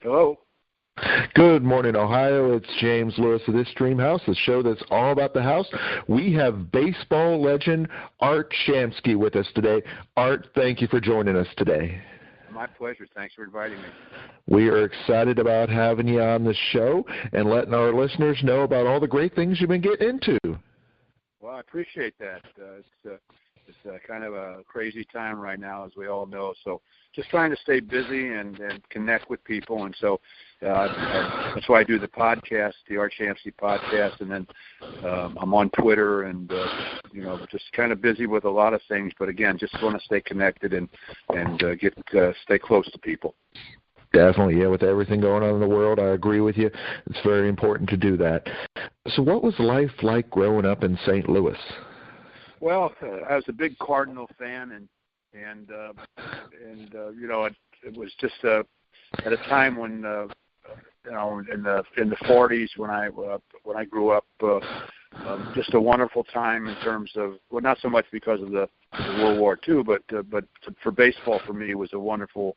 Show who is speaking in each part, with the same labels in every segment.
Speaker 1: Hello.
Speaker 2: Good morning, Ohio. It's James Lewis of This Dream House, the show that's all about the house. We have baseball legend Art Shamsky with us today. Art, thank you for joining us today.
Speaker 1: My pleasure. Thanks for inviting me.
Speaker 2: We are excited about having you on the show and letting our listeners know about all the great things you've been getting into.
Speaker 1: Well, I appreciate that. It's kind of a crazy time right now, as we all know. So just trying to stay busy and connect with people. And so that's why I do the podcast, the Art Shamsky podcast. And then I'm on Twitter and, just kind of busy with a lot of things. But, again, just want to stay connected and stay close to people.
Speaker 2: Definitely, yeah. With everything going on in the world, I agree with you. It's very important to do that. So what was life like growing up in St. Louis?
Speaker 1: Well, I was a big Cardinal fan, and it was just at a time when in the 40s when I grew up, just a wonderful time in terms of, well, not so much because of the World War II, but for baseball for me it was a wonderful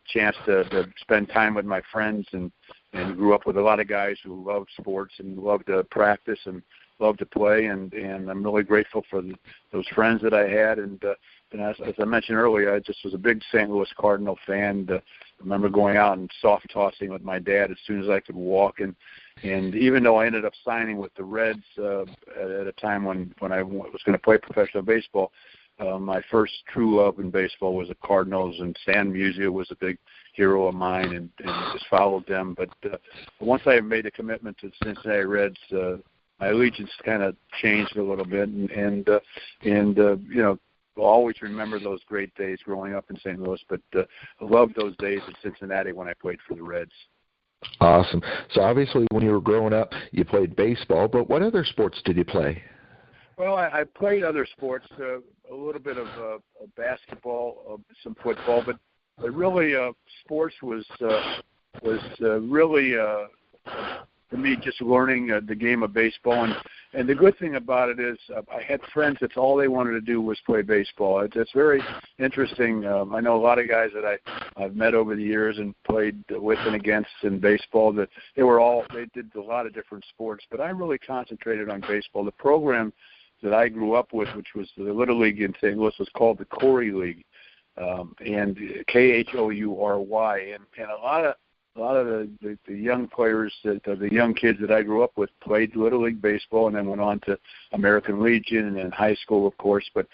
Speaker 1: chance to spend time with my friends and grew up with a lot of guys who loved sports and loved to practice and loved to play, and I'm really grateful for those friends that I had. And as I mentioned earlier, I just was a big St. Louis Cardinal fan. I remember going out and soft tossing with my dad as soon as I could walk. And even though I ended up signing with the Reds at a time when I was going to play professional baseball, my first true love in baseball was the Cardinals, and Stan Musial was a big hero of mine, and just followed them. But once I made a commitment to the Cincinnati Reds, my allegiance kind of changed a little bit, and I'll always remember those great days growing up in St. Louis. But I loved those days in Cincinnati when I played for the Reds.
Speaker 2: Awesome. So obviously, when you were growing up, you played baseball. But what other sports did you play?
Speaker 1: Well, I played other sports, a little bit of basketball, some football, but really sports was really for me just learning the game of baseball. And the good thing about it is I had friends that's all they wanted to do was play baseball. It's very interesting. I know a lot of guys that I've met over the years and played with and against in baseball that they did a lot of different sports, but I really concentrated on baseball. The program that I grew up with, which was the Little League in St. Louis, was called the Corey League, and Khoury, and a lot of the young players, the young kids that I grew up with, played Little League baseball and then went on to American Legion and then high school, of course. But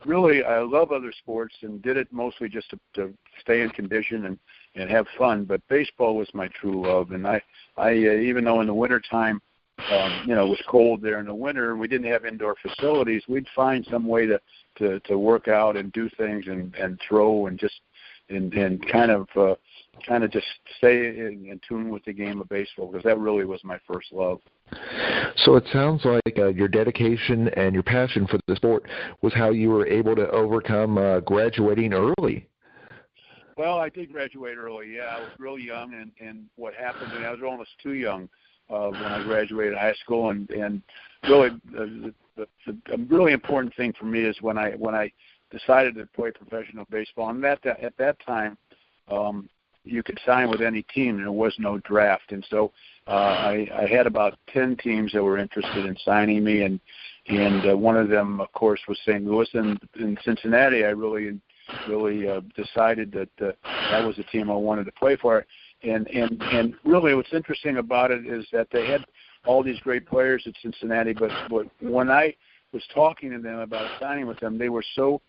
Speaker 1: really, I love other sports and did it mostly just to stay in condition and have fun. But baseball was my true love, and I even though in the wintertime, it was cold there in the winter, we didn't have indoor facilities, we'd find some way to work out and do things and throw and just and kind of just stay in tune with the game of baseball, because that really was my first love.
Speaker 2: So it sounds like your dedication and your passion for the sport was how you were able to overcome graduating early.
Speaker 1: Well, I did graduate early, yeah. I was real young, and what happened to me, I was almost too young when I graduated high school, and really the really important thing for me is when I decided to play professional baseball, and at that time you could sign with any team, and there was no draft, and so I had about 10 teams that were interested in signing me, and one of them, of course, was St. Louis, and in Cincinnati, I really decided that that was the team I wanted to play for. And really what's interesting about it is that they had all these great players at Cincinnati, but when I was talking to them about signing with them, they were so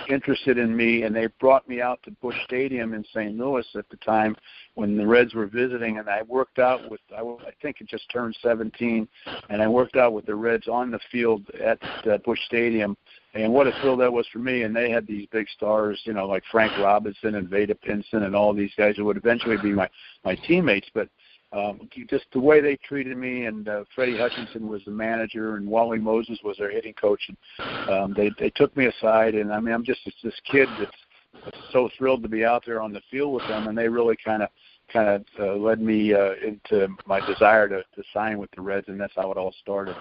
Speaker 1: interested in me, and they brought me out to Busch Stadium in St. Louis at the time when the Reds were visiting, and I worked out with, I think it just turned 17, and I worked out with the Reds on the field at Busch Stadium, and what a thrill that was for me. And they had these big stars, like Frank Robinson and Vada Pinson and all these guys who would eventually be my teammates, but just the way they treated me, and Freddie Hutchinson was the manager, and Wally Moses was their hitting coach, and they took me aside, and I mean, I'm just this kid that's so thrilled to be out there on the field with them, and they really kind of led me into my desire to sign with the Reds, and that's how it all started.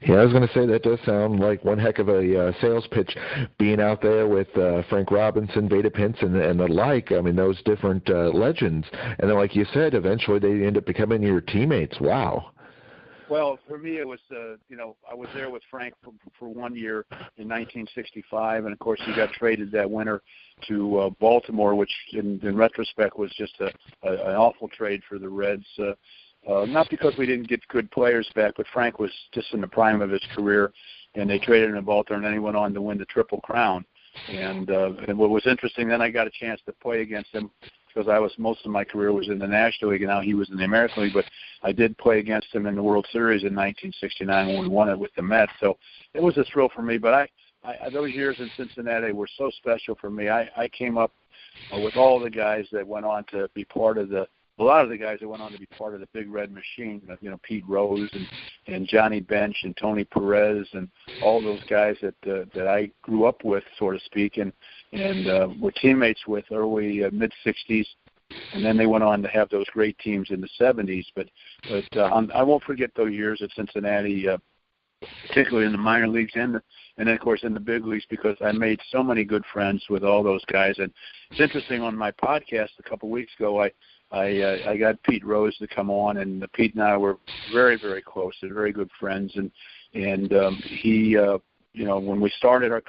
Speaker 2: Yeah, I was going to say that does sound like one heck of a sales pitch, being out there with Frank Robinson, Vada Pinson, and the like. I mean, those different legends. And then, like you said, eventually they end up becoming your teammates. Wow.
Speaker 1: Well, for me, it was, I was there with Frank for 1 year in 1965, and of course he got traded that winter to Baltimore, which in retrospect was just an awful trade for the Reds. Not because we didn't get good players back, but Frank was just in the prime of his career, and they traded him to Baltimore, and then he went on to win the Triple Crown. And what was interesting, then I got a chance to play against him because most of my career was in the National League, and now he was in the American League. But I did play against him in the World Series in 1969 when we won it with the Mets. So it was a thrill for me. But I those years in Cincinnati were so special for me. I came up with all the guys that went on to be part of a lot of the guys that went on to be part of the Big Red Machine, Pete Rose and Johnny Bench and Tony Perez and all those guys that I grew up with, so to speak, and were teammates with early mid-'60s, and then they went on to have those great teams in the '70s. But I won't forget those years at Cincinnati, particularly in the minor leagues and then, of course, in the big leagues, because I made so many good friends with all those guys. And it's interesting, on my podcast a couple of weeks ago, I got Pete Rose to come on, and Pete and I were very, very close and very good friends. And he, when we started our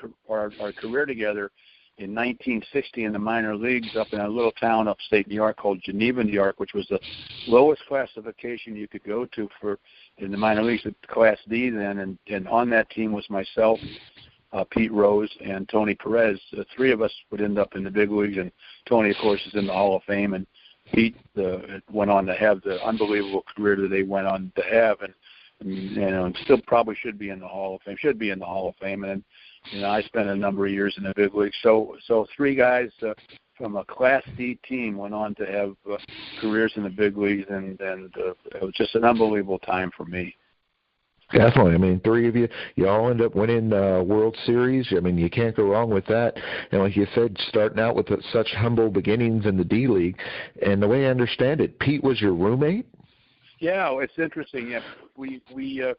Speaker 1: career together in 1960 in the minor leagues up in a little town upstate New York called Geneva, New York, which was the lowest classification you could go to in the minor leagues, at Class D then. And on that team was myself, Pete Rose, and Tony Perez. The three of us would end up in the big leagues, and Tony, of course, is in the Hall of Fame, and Pete went on to have the unbelievable career that they went on to have, and still probably should be in the Hall of Fame. And I spent a number of years in the big leagues. So three guys from a Class D team went on to have careers in the big leagues, and it was just an unbelievable time for me.
Speaker 2: Definitely. I mean, three of you all end up winning World Series. I mean, you can't go wrong with that. And like you said, starting out with such humble beginnings in the D League. And the way I understand it, Pete was your roommate?
Speaker 1: Yeah, it's interesting. Yeah,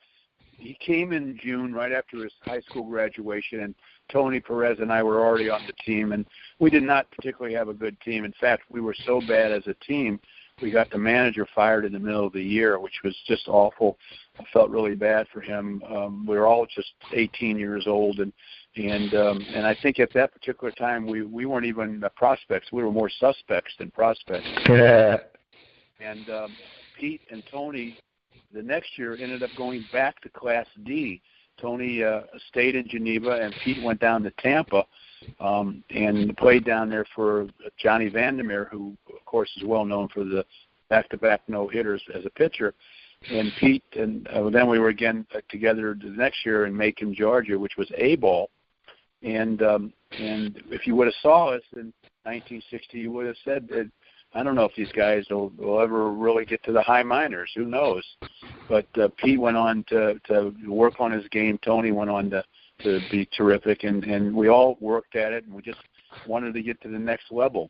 Speaker 1: he came in June right after his high school graduation, and Tony Perez and I were already on the team, and we did not particularly have a good team. In fact, we were so bad as a team, we got the manager fired in the middle of the year, which was just awful. I felt really bad for him. We were all just 18 years old, and I think at that particular time we weren't even prospects. We were more suspects than prospects. And Pete and Tony, the next year, ended up going back to Class D. Tony stayed in Geneva, and Pete went down to Tampa and played down there for Johnny Vandermeer, who, of course, is well known for the back-to-back no-hitters as a pitcher. And Pete, and then we were again together the next year in Macon, Georgia, which was A-ball. And if you would have saw us in 1960, you would have said that, I don't know if these guys will ever really get to the high minors. Who knows? But Pete went on to work on his game. Tony went on to be terrific, and we all worked at it, and we just wanted to get to the next level.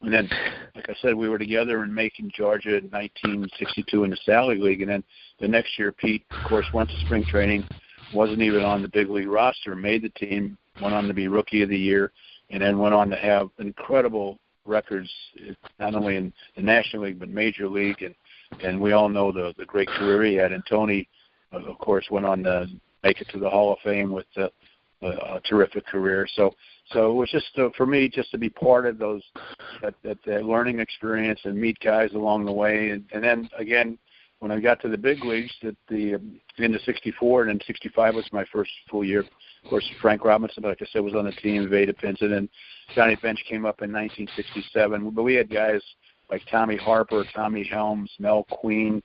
Speaker 1: And then, like I said, we were together in Macon, Georgia in 1962 in the Sally League, and then the next year Pete, of course, went to spring training, wasn't even on the big league roster, made the team, went on to be Rookie of the Year, and then went on to have incredible records, not only in the National League but Major League, and we all know the great career he had. And Tony, of course, went on to make it to the Hall of Fame with a terrific career. So it was just for me just to be part of that learning experience and meet guys along the way. And then again, when I got to the big leagues, at the end of '64 and then '65 was my first full year. Of course, Frank Robinson, like I said, was on the team. Vada Pinson and Johnny Bench came up in 1967. But we had guys like Tommy Harper, Tommy Helms, Mel Queen,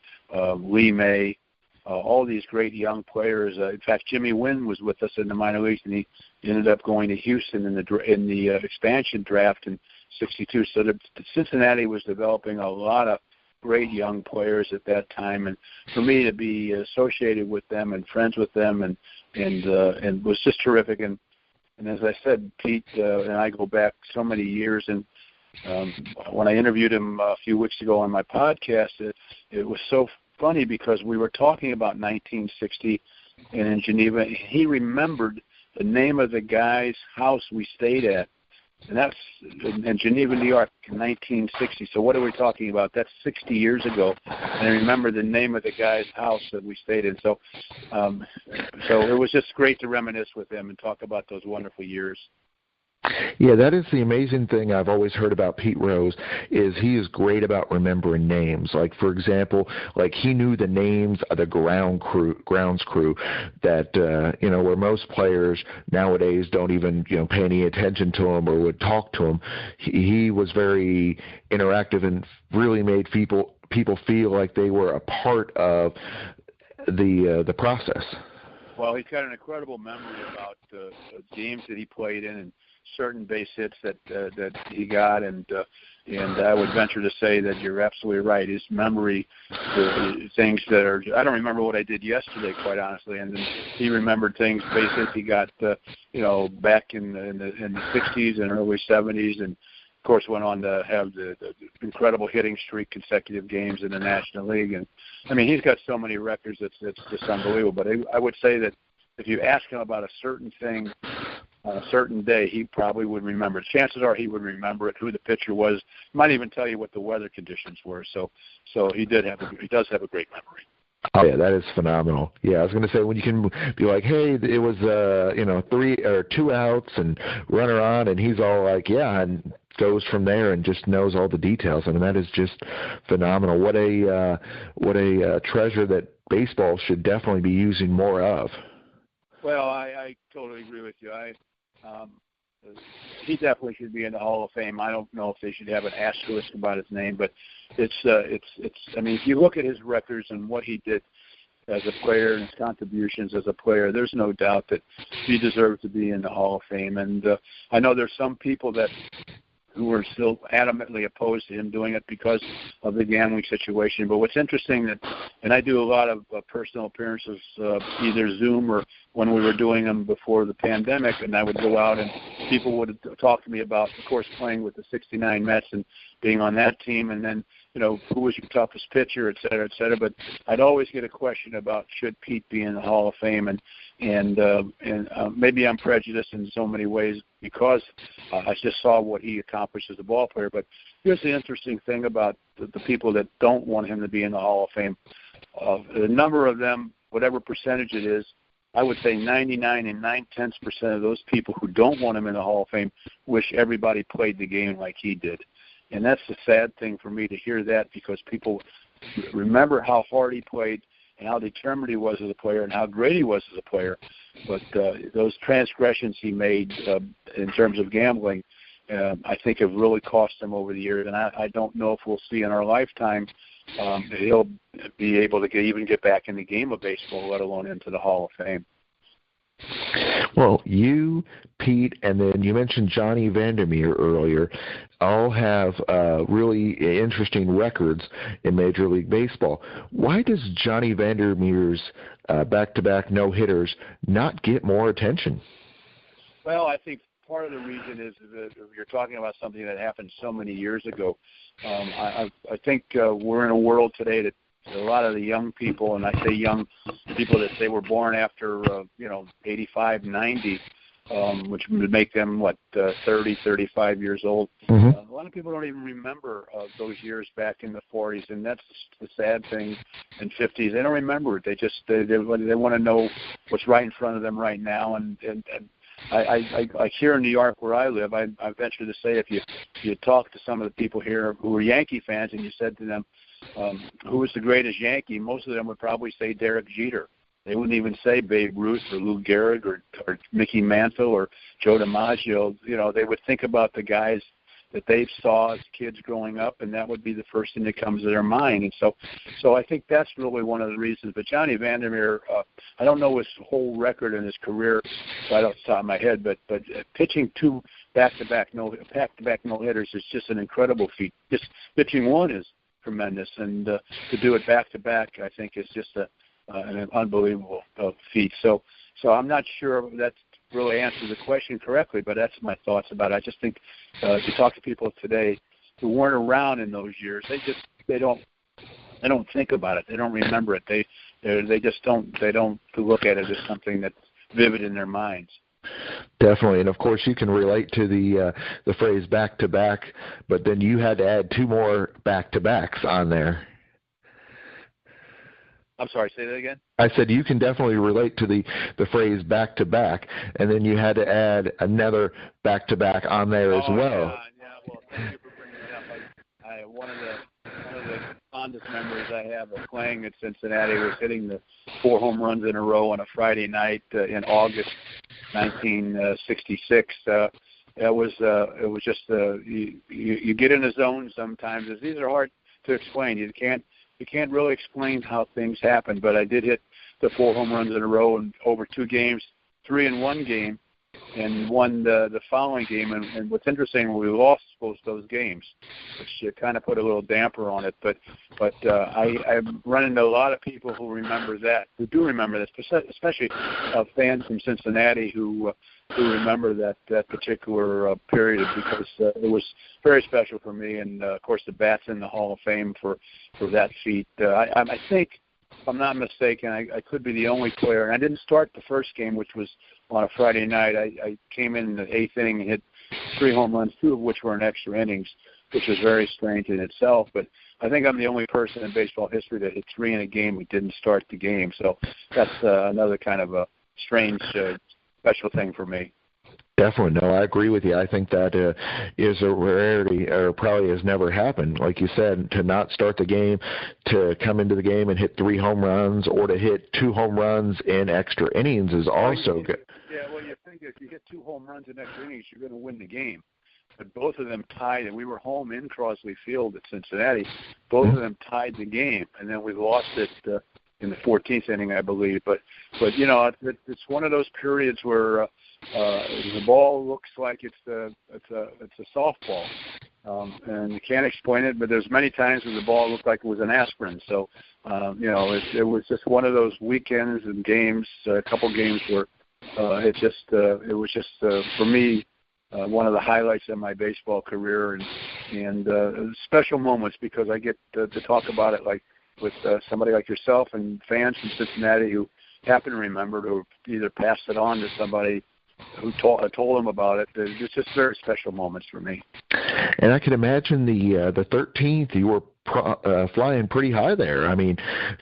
Speaker 1: Lee May, all these great young players. In fact, Jimmy Wynn was with us in the minor leagues, and he ended up going to Houston in the expansion draft in '62. So the Cincinnati was developing a lot of great young players at that time, and for me to be associated with them and friends with them and was just terrific. And as I said, Pete and I go back so many years, and when I interviewed him a few weeks ago on my podcast, it was so funny because we were talking about 1960 and in Geneva. He remembered the name of the guy's house we stayed at, and that's in Geneva, New York, in 1960. So what are we talking about? That's 60 years ago. And I remember the name of the guy's house that we stayed in. So it was just great to reminisce with him and talk about those wonderful years.
Speaker 2: Yeah, that is the amazing thing I've always heard about Pete Rose is he is great about remembering names. Like, for example, like he knew the names of the grounds crew that, where most players nowadays don't even, pay any attention to him or would talk to him. He was very interactive and really made people feel like they were a part of the process.
Speaker 1: Well, he's got an incredible memory about games that he played in and certain base hits that he got, and I would venture to say that you're absolutely right. His memory, things that are, I don't remember what I did yesterday, quite honestly, and then he remembered things, base hits he got, back in the 60s and early 70s, and of course went on to have the incredible hitting streak, consecutive games in the National League, and I mean he's got so many records it's just unbelievable. But I would say that if you ask him about a certain thing on a certain day, he probably would remember it. Chances are he would remember it, who the pitcher was. He might even tell you what the weather conditions were. So he does have a great memory.
Speaker 2: Oh yeah, that is phenomenal. Yeah, I was going to say when you can be like, hey, it was 3 or 2 outs and runner on, and he's all like, yeah, and goes from there and just knows all the details. I mean, that is just phenomenal. What a treasure that baseball should definitely be using more of.
Speaker 1: Well, I totally agree with you. He definitely should be in the Hall of Fame. I don't know if they should have an asterisk about his name, but it's. I mean, if you look at his records and what he did as a player and his contributions as a player, there's no doubt that he deserves to be in the Hall of Fame. And I know there's some people who are still adamantly opposed to him doing it because of the gambling situation. But what's interesting and I do a lot of personal appearances, either Zoom or when we were doing them before the pandemic, and I would go out and people would talk to me about, of course, playing with the 69 Mets and being on that team, and then, who was your toughest pitcher, et cetera, et cetera. But I'd always get a question about should Pete be in the Hall of Fame, and maybe I'm prejudiced in so many ways because I just saw what he accomplished as a ball player. But here's the interesting thing about the people that don't want him to be in the Hall of Fame. The number of them, whatever percentage it is, I would say 99 9/10% of those people who don't want him in the Hall of Fame wish everybody played the game like he did. And that's the sad thing for me to hear that, because people remember how hard he played and how determined he was as a player and how great he was as a player. But those transgressions he made in terms of gambling, I think have really cost him over the years. And I don't know if we'll see in our lifetime he'll be able to even get back in the game of baseball, let alone into the Hall of Fame.
Speaker 2: Well, you, Pete, and then you mentioned Johnny Vandermeer earlier, all have really interesting records in Major League Baseball. Why does Johnny Vandermeer's back-to-back no-hitters not get more attention?
Speaker 1: Well, I think part of the reason is that you're talking about something that happened so many years ago. I think we're in a world today that a lot of the young people, and I say young people that they were born after, 85, 90, which would make them, 30, 35 years old. Mm-hmm. A lot of people don't even remember those years back in the 40s, and that's the sad thing. In 50s, they don't remember it. They just they want to know what's right in front of them right now, and I here in New York where I live, I venture to say if you talk to some of the people here who are Yankee fans and you said to them, who was the greatest Yankee, most of them would probably say Derek Jeter. They wouldn't even say Babe Ruth or Lou Gehrig or Mickey Mantle or Joe DiMaggio. They would think about the guys that they saw as kids growing up, and that would be the first thing that comes to their mind. And so I think that's really one of the reasons. But Johnny Vandermeer, I don't know his whole record in his career right off the top of my head, but pitching 2 back-to-back no-hitters is just an incredible feat. Just pitching one is tremendous, and to do it back-to-back, I think, is just an unbelievable feat. So I'm not sure that's really answer the question correctly, but that's my thoughts about it. I just think if you talk to people today who weren't around in those years, they don't they don't think about it. They don't remember it. They just don't look at it as something that's vivid in their minds.
Speaker 2: Definitely, and of course you can relate to the phrase back to back, but then you had to add 2 more back to backs on there.
Speaker 1: I'm sorry, say that again?
Speaker 2: I said you can definitely relate to the phrase back to back, and then you had to add another back to back on there as well.
Speaker 1: Yeah. Well, thank you for bringing it up. One of the fondest memories I have of playing at Cincinnati was hitting the 4 home runs in a row on a Friday night in August 1966. It was just you get in a zone sometimes. These are hard to explain. You can't really explain how things happen. But I did hit the 4 home runs in a row and over 2 games, 3 in 1 game, and won the following game. And what's interesting, we lost both those games, which kind of put a little damper on it. But I'm running into a lot of people who do remember this, especially fans from Cincinnati who remember that particular period, because it was very special for me. And of course, the bat's in the Hall of Fame for that feat. I think, if I'm not mistaken, I could be the only player, and I didn't start the first game, which was on a Friday night. I came in the 8th inning and hit 3 home runs, 2 of which were in extra innings, which was very strange in itself. But I think I'm the only person in baseball history that hit 3 in a game who didn't start the game. So that's another kind of a strange, special thing for me.
Speaker 2: Definitely. No, I agree with you. I think that is a rarity, or probably has never happened. Like you said, to not start the game, to come into the game and hit 3 home runs, or to hit 2 home runs in extra innings is also good.
Speaker 1: Yeah, well, you think if you hit 2 home runs in extra innings, you're going to win the game. But both of them tied, and we were home in Crosley Field at Cincinnati. Both of them tied the game, and then we lost it in the 14th inning, I believe. But you know, it's one of those periods where the ball looks like it's a softball, and you can't explain it. But there's many times when the ball looked like it was an aspirin. So you know, it was just one of those weekends and games, a couple games where it was just for me one of the highlights of my baseball career, and special moments, because I get to talk about it like with somebody like yourself and fans from Cincinnati who happen to remember it, or either passed it on to somebody who told them about it. It's just very special moments for me.
Speaker 2: And I can imagine the 13th, you were flying pretty high there. I mean,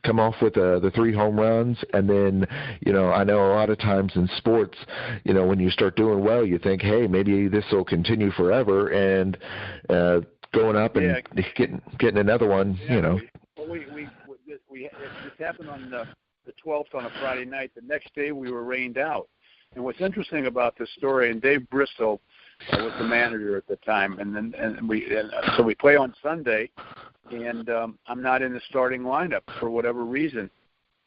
Speaker 2: come off with the 3 home runs, and then, you know, I know a lot of times in sports, you know, when you start doing well, you think, hey, maybe this will continue forever, and going up and getting another one, you know.
Speaker 1: This happened on the 12th on a Friday night. The next day we were rained out. And what's interesting about this story, and Dave Bristol was the manager at the time, so we play on Sunday, and I'm not in the starting lineup for whatever reason,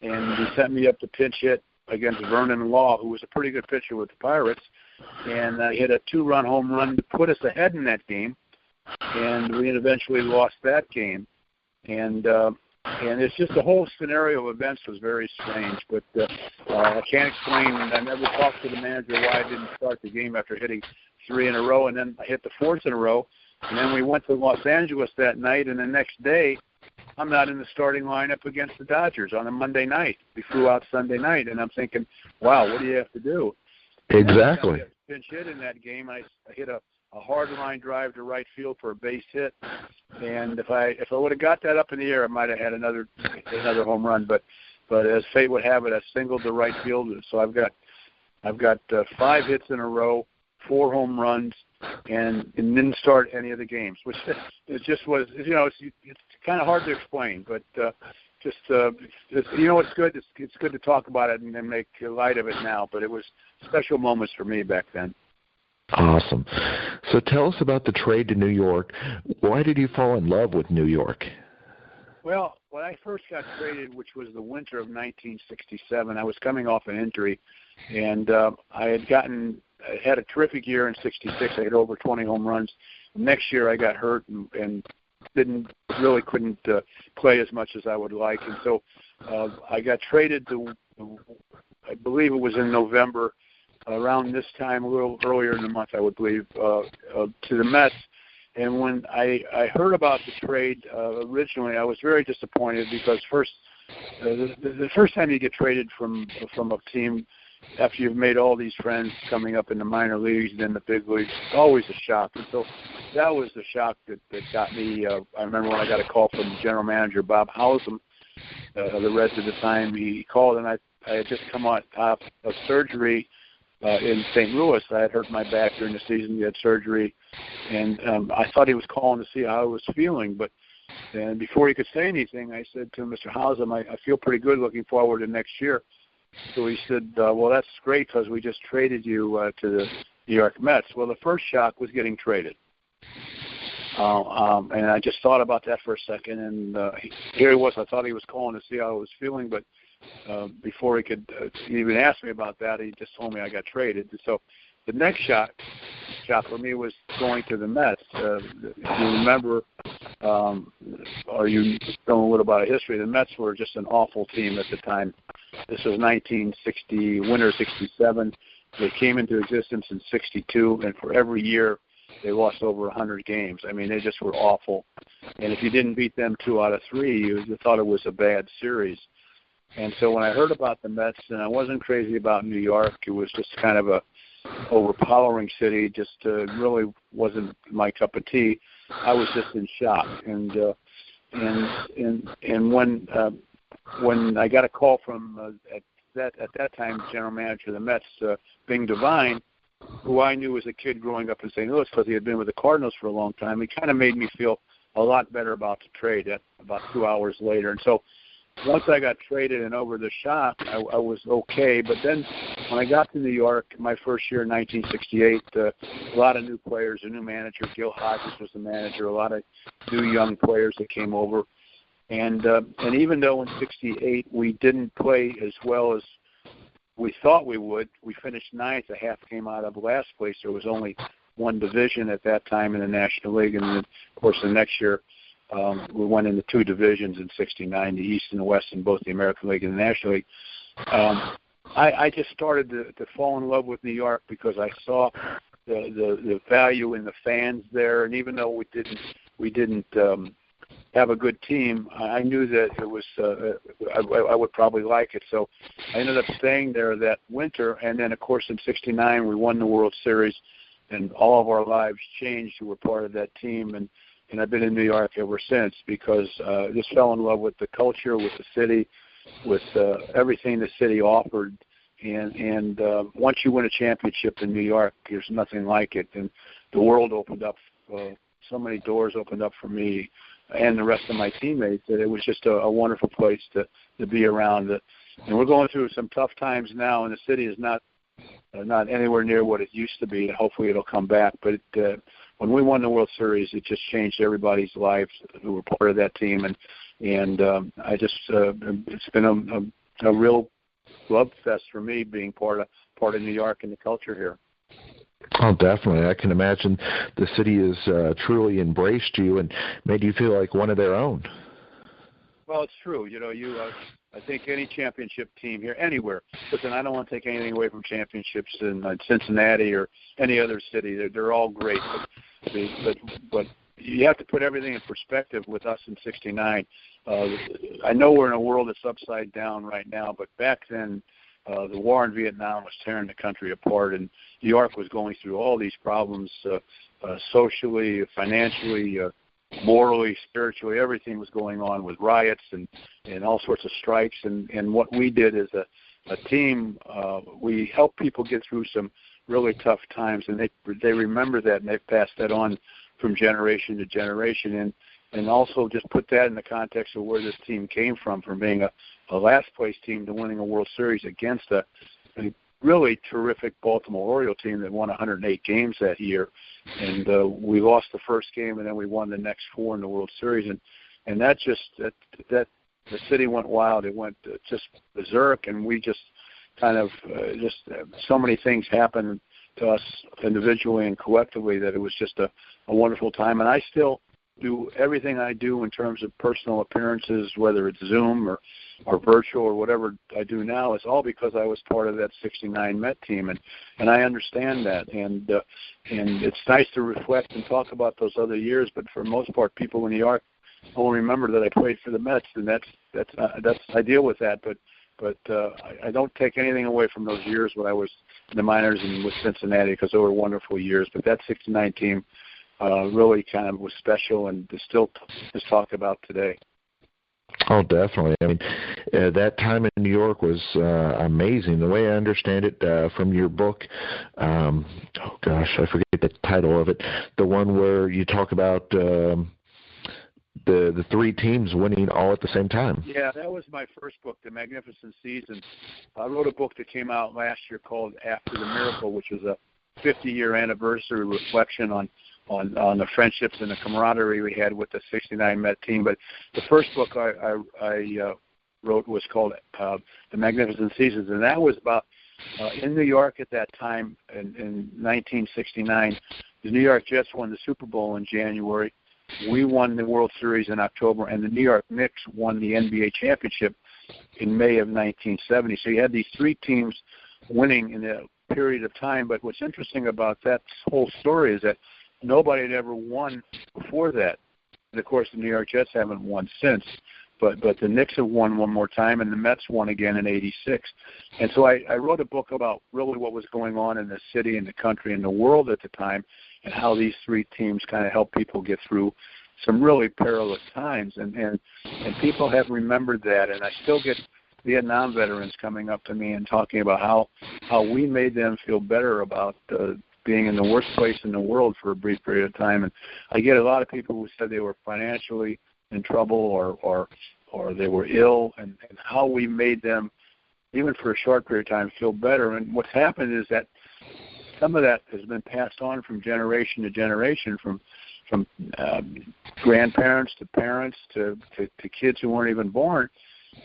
Speaker 1: and he sent me up to pinch hit against Vernon Law, who was a pretty good pitcher with the Pirates, and I hit a 2-run home run to put us ahead in that game, and we eventually lost that game, and it's just the whole scenario of events was very strange. But I can't explain. I never talked to the manager why I didn't start the game after hitting 3 in a row, and then I hit the 4th in a row. And then we went to Los Angeles that night, and the next day I'm not in the starting lineup against the Dodgers on a Monday night. We flew out Sunday night, and I'm thinking, wow, what do you have to do?
Speaker 2: Exactly.
Speaker 1: I pinch hit in that game. I hit a hard line drive to right field for a base hit, and if I would have got that up in the air, I might have had another home run. But as fate would have it, I singled to right field. So I've got 5 hits in a row, 4 home runs, and didn't start any of the games, which it just was. You know, it's kind of hard to explain, but just you know, it's good. It's good to talk about it and make light of it now. But it was special moments for me back then.
Speaker 2: Awesome. So tell us about the trade to New York. Why did you fall in love with New York?
Speaker 1: Well, when I first got traded, which was the winter of 1967, I was coming off an injury, and I had a terrific year in '66. I hit over 20 home runs. Next year, I got hurt and couldn't play as much as I would like, and so I got traded to, I believe it was in November, around this time, a little earlier in the month, I would believe, to the Mets. And when I heard about the trade originally, I was very disappointed because the first time you get traded from a team after you've made all these friends coming up in the minor leagues and then the big leagues, it's always a shock. And so that was the shock that got me. I remember when I got a call from general manager Bob Hausum of the Reds at the time. He called, and I had just come out of surgery in St. Louis. I had hurt my back during the season. He had surgery, and I thought he was calling to see how I was feeling. But and before he could say anything, I said to Mr. Hausum, I feel pretty good looking forward to next year. So he said, well, that's great because we just traded you to the New York Mets. Well, the first shock was getting traded. And I just thought about that for a second, and here he was. I thought he was calling to see how I was feeling, but before he could even ask me about that, he just told me I got traded. So the next shock for me was going to the Mets. If you remember, or you know a little about history, the Mets were just an awful team at the time. This was 1960, winter 67. They came into existence in 62, and for every year they lost over 100 games. I mean, they just were awful. And if you didn't beat them 2 out of 3, you thought it was a bad series. And so when I heard about the Mets, and I wasn't crazy about New York, it was just kind of a overpowering city, just really wasn't my cup of tea. I was just in shock. And when I got a call from at that time general manager of the Mets, Bing Devine, who I knew as a kid growing up in St. Louis because he had been with the Cardinals for a long time, he kind of made me feel a lot better about the trade about 2 hours later. And so once I got traded and over the shock, I was okay. But then when I got to New York, my first year in 1968, a lot of new players, a new manager. Gil Hodges was the manager, a lot of new young players that came over. And even though in 68 we didn't play as well as we thought we would, we finished 9th, a half game out of last place. There was only one division at that time in the National League. And then, of course, the next year we went into 2 divisions in 69, the East and the West in both the American League and the National League. I just started to fall in love with New York because I saw the value in the fans there. And even though we didn't have a good team, I knew that it was I would probably like it. So I ended up staying there that winter, and then of course in '69 we won the World Series, and all of our lives changed. We were part of that team, and I've been in New York ever since because I just fell in love with the culture, with the city, with everything the city offered. And once you win a championship in New York, there's nothing like it, and the world opened up. So many doors opened up for me and the rest of my teammates that it was just a wonderful place to be around. And we're going through some tough times now, and the city is not anywhere near what it used to be. Hopefully it'll come back. But when we won the World Series, it just changed everybody's lives who were part of that team. And I just it's been a real love fest for me being part of New York and the culture here.
Speaker 2: Oh, definitely. I can imagine the city has truly embraced you and made you feel like one of their own.
Speaker 1: Well, it's true. I think any championship team here, anywhere. Listen, I don't want to take anything away from championships in Cincinnati or any other city. They're all great, but you have to put everything in perspective with us in '69. I know we're in a world that's upside down right now, but back then, the war in Vietnam was tearing the country apart, and New York was going through all these problems socially, financially, morally, spiritually. Everything was going on with riots and all sorts of strikes. And what we did as a team, we helped people get through some really tough times, and they remember that, and they've passed that on from generation to generation. And also just put that in the context of where this team came from being a last-place team to winning a World Series against a really terrific Baltimore Oriole team that won 108 games that year. And we lost the first game, and then we won the next 4 in the World Series. And that the city went wild. It went just berserk, and we just kind of so many things happened to us individually and collectively that it was just a wonderful time. And I still do everything I do in terms of personal appearances, whether it's Zoom or virtual or whatever I do now is all because I was part of that '69 Met team, and I understand that, and it's nice to reflect and talk about those other years. But for the most part, people in New York will remember that I played for the Mets, and that's I deal with that, but I don't take anything away from those years when I was in the minors and with Cincinnati, because they were wonderful years. But that '69 team really kind of was special and still is talked about today.
Speaker 2: Oh, definitely. I mean, that time in New York was amazing. The way I understand it from your book, oh gosh, I forget the title of it, the one where you talk about the three teams winning all at the same time.
Speaker 1: Yeah, that was my first book, The Magnificent Season. I wrote a book that came out last year called After the Miracle, which was a 50-year anniversary reflection on the friendships and the camaraderie we had with the '69 Met team. But the first book I wrote was called The Magnificent Seasons, and that was about in New York at that time in 1969. The New York Jets won the Super Bowl in January. We won the World Series in October, and the New York Knicks won the NBA championship in May of 1970. So you had these three teams winning in a period of time. But what's interesting about that whole story is that nobody had ever won before that. And of course, the New York Jets haven't won since. But the Knicks have won one more time, and the Mets won again in '86. And so I wrote a book about really what was going on in the city and the country and the world at the time, and how these three teams kind of helped people get through some really perilous times. And people have remembered that, and I still get Vietnam veterans coming up to me and talking about how we made them feel better about being in the worst place in the world for a brief period of time. And I get a lot of people who said they were financially in trouble or they were ill, and how we made them, even for a short period of time, feel better. And what's happened is that some of that has been passed on from generation to generation, from grandparents to parents to kids who weren't even born,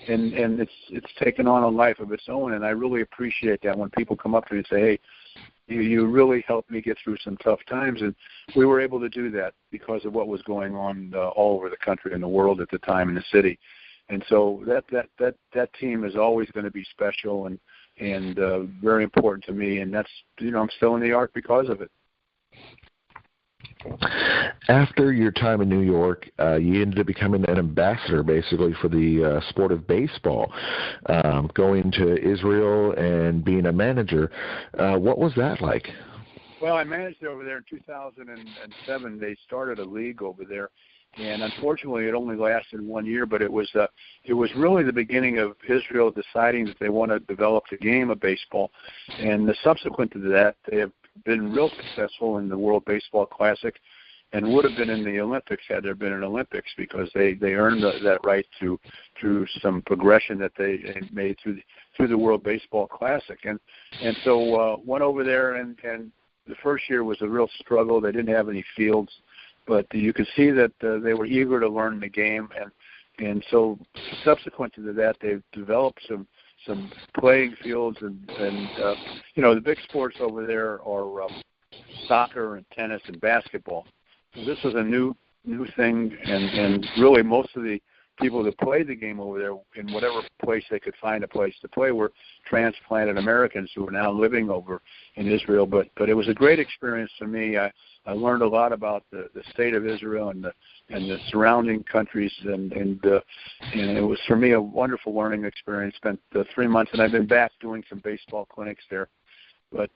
Speaker 1: and it's taken on a life of its own. And I really appreciate that when people come up to me and say, "Hey, you really helped me get through some tough times," and we were able to do that because of what was going on all over the country and the world at the time in the city. And so that team is always going to be special and very important to me. And that's, I'm still in New York because of it.
Speaker 2: After your time in New York, you ended up becoming an ambassador, basically, for the sport of baseball, going to Israel and being a manager. What was that like?
Speaker 1: Well, I managed over there in 2007. They started a league over there, and unfortunately, it only lasted 1 year. But it was really the beginning of Israel deciding that they want to develop the game of baseball, and subsequent to that, they have been real successful in the World Baseball Classic, and would have been in the Olympics had there been an Olympics, because they earned that right through some progression that they made through the World Baseball Classic, and so went over there, and the first year was a real struggle. They didn't have any fields, but you could see that they were eager to learn the game, and so subsequent to that, they've developed some playing fields, and the big sports over there are soccer and tennis and basketball. So this was a new thing, and really most of the people that played the game over there, in whatever place they could find a place to play, were transplanted Americans who are now living over in Israel. But it was a great experience for me. I learned a lot about the state of Israel and the surrounding countries, and it was, for me, a wonderful learning experience. Spent 3 months, and I've been back doing some baseball clinics there. But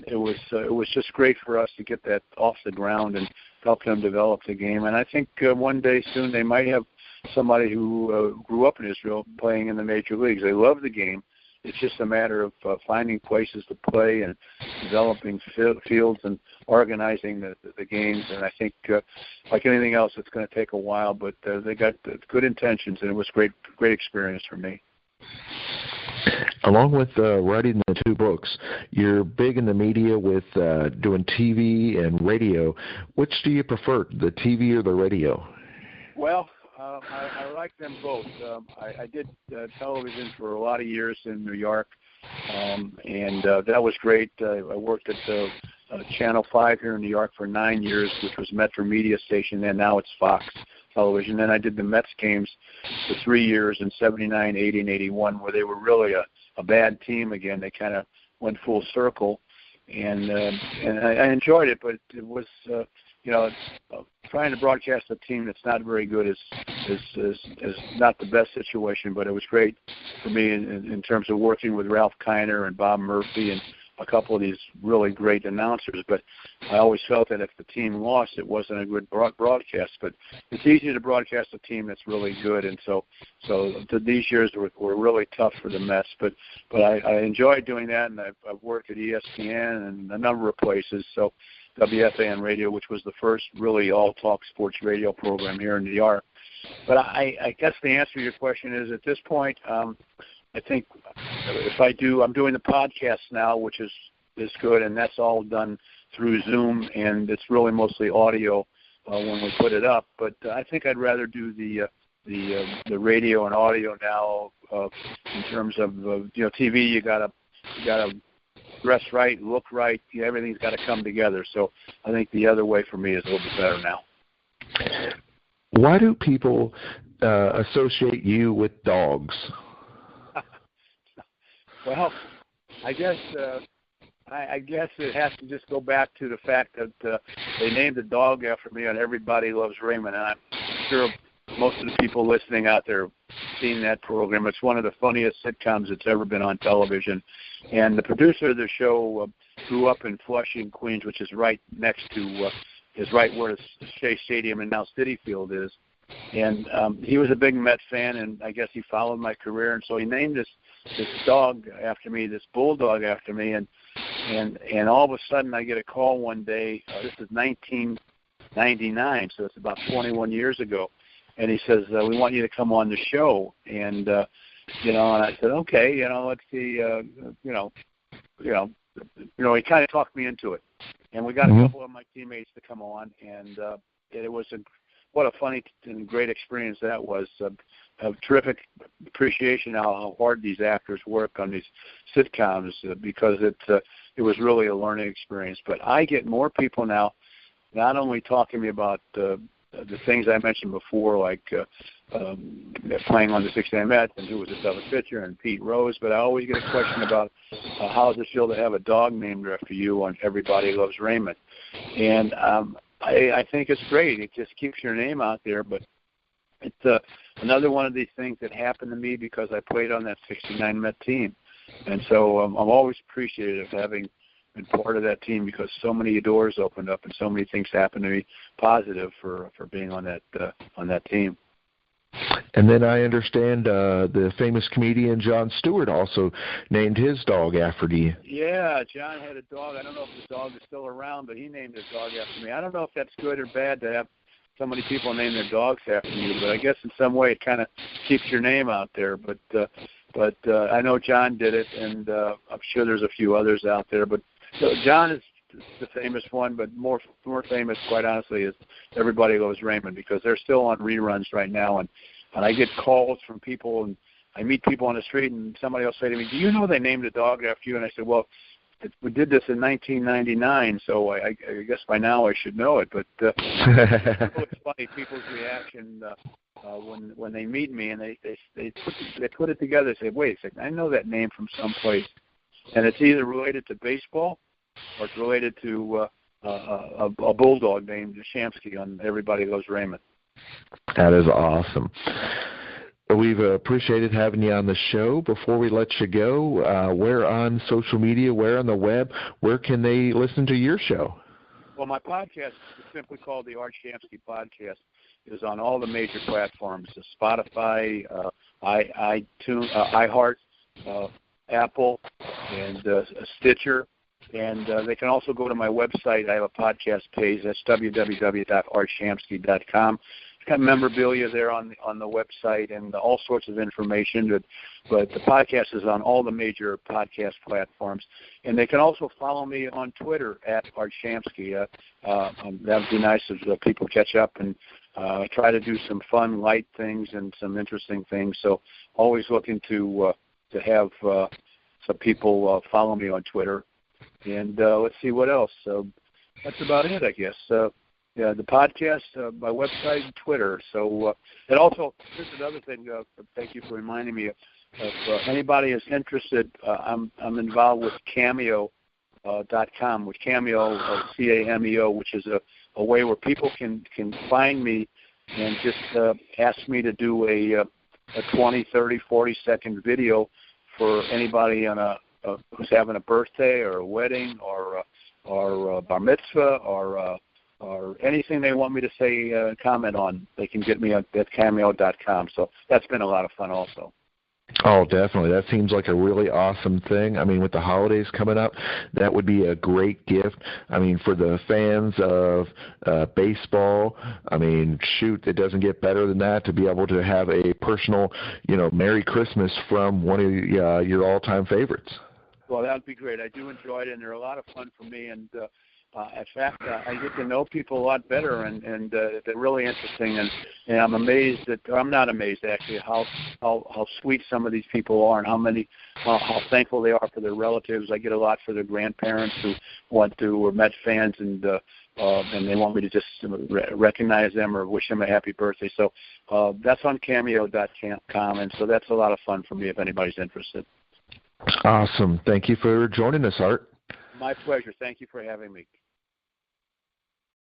Speaker 1: it was just great for us to get that off the ground and help them develop the game. And I think one day soon they might have somebody who grew up in Israel playing in the major leagues. They love the game. It's just a matter of finding places to play and developing fields and organizing the games. And I think, like anything else, it's going to take a while, but they got good intentions, and it was great experience for me.
Speaker 2: Along with writing the 2 books, you're big in the media with doing TV and radio. Which do you prefer, the TV or the radio?
Speaker 1: Well, I like them both. I did television for a lot of years in New York, and that was great. I worked at Channel 5 here in New York for 9 years, which was Metro Media Station, and now it's Fox television. Then I did the Mets games for 3 years in 79, 80, and 81, where they were really a bad team again. They kind of went full circle, and I enjoyed it, but it was trying to broadcast a team that's not very good is not the best situation. But it was great for me in terms of working with Ralph Kiner and Bob Murphy and a couple of these really great announcers. But I always felt that if the team lost, it wasn't a good broadcast. But it's easy to broadcast a team that's really good, and so these years were really tough for the Mets. But I enjoyed doing that, and I've worked at ESPN and a number of places. So WFAN Radio, which was the first really all-talk sports radio program here in New York. But I guess the answer to your question is, at this point, I think I'm doing the podcast now, which is good, and that's all done through Zoom, and it's really mostly audio when we put it up. But I think I'd rather do the radio and audio now. In terms of TV, you gotta dress right, look right. Everything's got to come together. So I think the other way for me is a little bit better now.
Speaker 2: Why do people associate you with dogs?
Speaker 1: Well, I guess it has to just go back to the fact that they named a dog after me on Everybody Loves Raymond, and I'm sure most of the people listening out there have seen that program. It's one of the funniest sitcoms that's ever been on television. And the producer of the show grew up in Flushing, Queens, which is right next to is right where the Shea Stadium and now Citi Field is. And he was a big Met fan, and I guess he followed my career, and so he named this dog after me, this bulldog after me, and all of a sudden I get a call one day. This is 1999, so it's about 21 years ago, and he says, "We want you to come on the show." And and I said, "Okay, let's see." He kind of talked me into it, and we got a couple of my teammates to come on, and it was what a funny and great experience that was. A terrific appreciation how hard these actors work on these sitcoms because it was really a learning experience. But I get more people now not only talking to me about the things I mentioned before, like playing on the Cincinnati Reds and who was the seventh pitcher and Pete Rose, but I always get a question about how does it feel to have a dog named after you on Everybody Loves Raymond. And I think it's great. It just keeps your name out there, but it's another one of these things that happened to me because I played on that 69 Met team. And so I'm always appreciative of having been part of that team because so many doors opened up and so many things happened to me positive for being on that team.
Speaker 2: And then I understand the famous comedian Jon Stewart also named his dog after you.
Speaker 1: Yeah, John had a dog. I don't know if the dog is still around, but he named his dog after me. I don't know if that's good or bad to have so many people name their dogs after you, but I guess in some way it kind of keeps your name out there. But I know John did it, and I'm sure there's a few others out there. But John is the famous one, but more famous, quite honestly, is Everybody Loves Raymond because they're still on reruns right now, and I get calls from people, and I meet people on the street, and somebody will say to me, "Do you know they named a dog after you?" And I said, "Well, we did this in 1999, so I guess by now I should know it." But it's funny people's reaction when they meet me, and they put it together. They say, "Wait a second, I know that name from someplace," and it's either related to baseball or it's related to a bulldog named Shamsky on Everybody Loves Raymond.
Speaker 2: That is awesome. We've appreciated having you on the show. Before we let you go, where on social media, where on the web, where can they listen to your show?
Speaker 1: Well, my podcast is simply called the Art Shamsky Podcast. It is on all the major platforms, Spotify, iTunes, iHeart, Apple, and Stitcher. And they can also go to my website. I have a podcast page. That's www.artshamsky.com. It's got memorabilia there on the website and all sorts of information. But the podcast is on all the major podcast platforms. And they can also follow me on Twitter at Art Shamsky. That would be nice if people catch up and try to do some fun, light things and some interesting things. So always looking to have some people follow me on Twitter. And let's see what else. So that's about it, I guess. Yeah, the podcast, my website, and Twitter. So, and also, here's another thing. Thank you for reminding me. If anybody is interested, I'm involved with Cameo.com, with Cameo, Cameo, which is a way where people can find me and just ask me to do a 20, 30, 40-second video for anybody on who's having a birthday or a wedding or a bar mitzvah or anything they want me to say, comment on. They can get me at Cameo.com. So that's been a lot of fun also.
Speaker 2: Oh, definitely. That seems like a really awesome thing. I mean, with the holidays coming up, that would be a great gift. I mean, for the fans of baseball, I mean, shoot, it doesn't get better than that to be able to have a personal, Merry Christmas from one of your all-time favorites.
Speaker 1: Well, that would be great. I do enjoy it, and they're a lot of fun for me. And in fact, I get to know people a lot better, and they're really interesting. And I'm amazed I'm not amazed actually how sweet some of these people are, and how thankful they are for their relatives. I get a lot for their grandparents who were Met fans, and they want me to just recognize them or wish them a happy birthday. So that's on Cameo.com, and so that's a lot of fun for me if anybody's interested.
Speaker 2: Awesome. Thank you for joining us, Art.
Speaker 1: My pleasure. Thank you for having me.